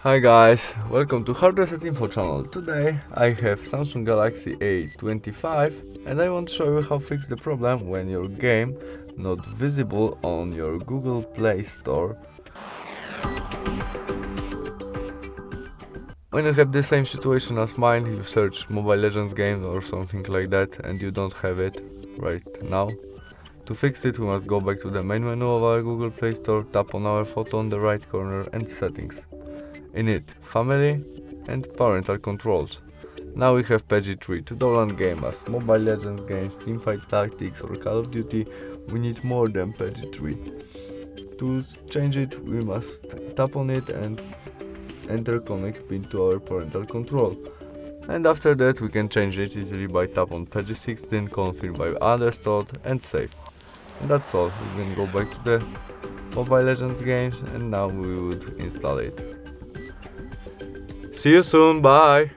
Hi guys, welcome to HardReset.Info channel. Today I have Samsung Galaxy A25 and I want to show you how to fix the problem when your game not visible on your Google Play Store. When you have the same situation as mine, you search Mobile Legends game or something like that and you don't have it right now. To fix it, we must go back to the main menu of our Google Play Store, tap on our photo on the right corner and settings. In it, family and parental controls. Now we have page 3. To download game as Mobile Legends games, Teamfight Tactics or Call of Duty, we need more than page 3. To change it, we must tap on it and enter connect pin to our parental control. And after that we can change it easily by tap on page 16, confirm by uninstalled and save. And that's all. We can go back to the Mobile Legends games and now we would install it. See you soon, bye!